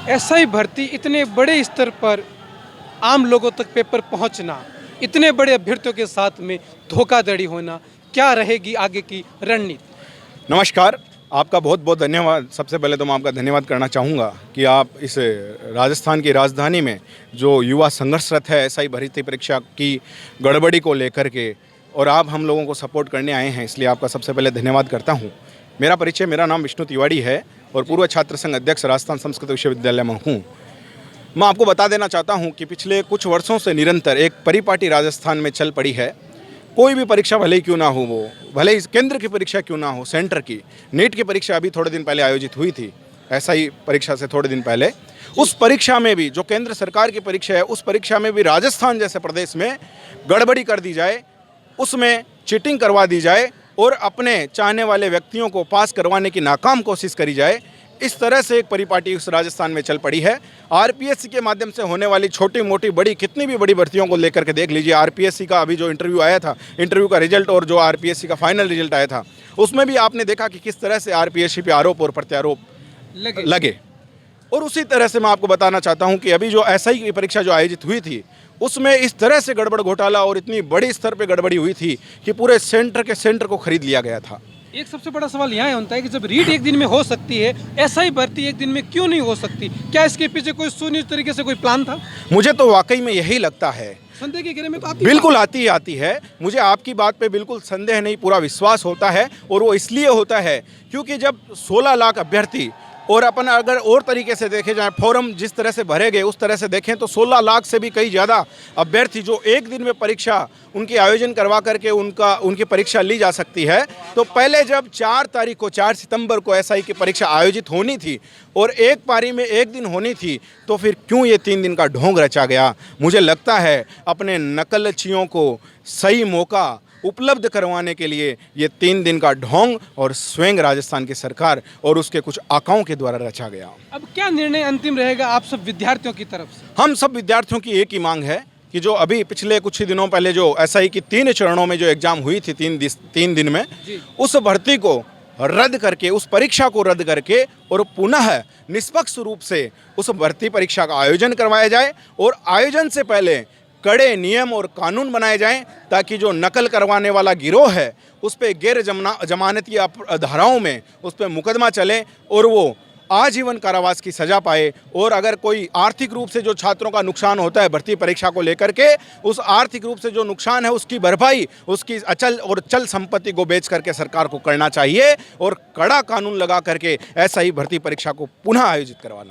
SI भर्ती इतने बड़े स्तर पर आम लोगों तक पेपर पहुंचना, इतने बड़े अभ्यर्थियों के साथ में धोखाधड़ी होना, क्या रहेगी आगे की रणनीति? नमस्कार, आपका बहुत बहुत धन्यवाद। सबसे पहले तो मैं आपका धन्यवाद करना चाहूँगा कि आप इस राजस्थान की राजधानी में जो युवा संघर्षरत है एसआई भर्ती परीक्षा की गड़बड़ी को लेकर के, और आप हम लोगों को सपोर्ट करने आए हैं, इसलिए आपका सबसे पहले धन्यवाद करता हूँ। मेरा नाम विष्णु तिवारी है और पूर्व छात्र संघ अध्यक्ष राजस्थान संस्कृत विश्वविद्यालय में हूँ। मैं आपको बता देना चाहता हूँ कि पिछले कुछ वर्षों से निरंतर एक परिपाटी राजस्थान में चल पड़ी है। कोई भी परीक्षा भले ही क्यों ना हो, वो भले ही केंद्र की परीक्षा क्यों ना हो, सेंटर की नीट की परीक्षा अभी थोड़े दिन पहले आयोजित हुई थी, ऐसा ही परीक्षा से थोड़े दिन पहले। उस परीक्षा में भी जो केंद्र सरकार की परीक्षा है, उस परीक्षा में भी राजस्थान जैसे प्रदेश में गड़बड़ी कर दी जाए, उसमें चीटिंग करवा दी जाए और अपने चाहने वाले व्यक्तियों को पास करवाने की नाकाम कोशिश करी जाए। इस तरह से एक परिपाटी उस राजस्थान में चल पड़ी है। आरपीएससी के माध्यम से होने वाली छोटी मोटी बड़ी कितनी भी बड़ी भर्तियों को लेकर के देख लीजिए। आरपीएससी का अभी जो इंटरव्यू आया था, इंटरव्यू का रिजल्ट और जो आरपीएससी का फाइनल रिजल्ट आया था, उसमें भी आपने देखा कि किस तरह से आरपीएससी पे आरोप और प्रत्यारोप लगे। और उसी तरह से मैं आपको बताना चाहता हूँ कि अभी जो एसआई की परीक्षा जो आयोजित हुई थी, उसमें इस तरह से गड़बड़ घोटाला और इतनी बड़ी स्तर पर गड़बड़ी हुई थी कि पूरे सेंटर को खरीद लिया गया था। एक सबसे बड़ा सवाल यहाँ होता है कि जब रीट एक दिन में हो सकती है, एसआई भर्ती एक दिन में क्यों नहीं हो सकती? क्या इसके पीछे कोई सुनिश्चित तरीके से कोई प्लान था? मुझे तो वाकई में यही लगता है। संदेह की घेरे में तो आती बिल्कुल आती है। मुझे आपकी बात पे बिल्कुल संदेह नहीं, पूरा विश्वास होता है। और वो इसलिए होता है क्योंकि जब 16 लाख अभ्यर्थी, और अपन अगर और तरीके से देखे जाए, फॉर्म जिस तरह से भरे गए उस तरह से देखें तो 16 लाख से भी कई ज़्यादा अभ्यर्थी जो एक दिन में परीक्षा उनकी आयोजन करवा करके उनकी परीक्षा ली जा सकती है। तो पहले जब 4 सितंबर को एसआई की परीक्षा आयोजित होनी थी और एक पारी में एक दिन होनी थी, तो फिर क्यों ये 3 दिन का ढोंग रचा गया? मुझे लगता है अपने नकलचियों को सही मौका उपलब्ध करवाने के लिए ये 3 दिन का ढोंग और स्वयं राजस्थान की सरकार और उसके कुछ आकाओं के द्वारा रचा गया। अब क्या निर्णय अंतिम रहेगा आप सब विद्यार्थियों की तरफ से? हम सब विद्यार्थियों की एक ही मांग है कि जो अभी पिछले कुछ ही दिनों पहले जो एसआई की 3 चरणों में जो एग्जाम हुई थी 3 दिन में, उस भर्ती को रद्द करके, उस परीक्षा को रद्द करके और पुनः निष्पक्ष रूप से उस भर्ती परीक्षा का आयोजन करवाया जाए और आयोजन से पहले कड़े नियम और कानून बनाए जाएं, ताकि जो नकल करवाने वाला गिरोह है उस पर गैर जमानती धाराओं में उस पर मुकदमा चले और वो आजीवन कारावास की सज़ा पाए। और अगर कोई आर्थिक रूप से जो छात्रों का नुकसान होता है भर्ती परीक्षा को लेकर के, उस आर्थिक रूप से जो नुकसान है उसकी भरपाई उसकी अचल और चल संपत्ति को बेच करके सरकार को करना चाहिए और कड़ा कानून लगा करके ऐसा ही भर्ती परीक्षा को पुनः आयोजित करवाना।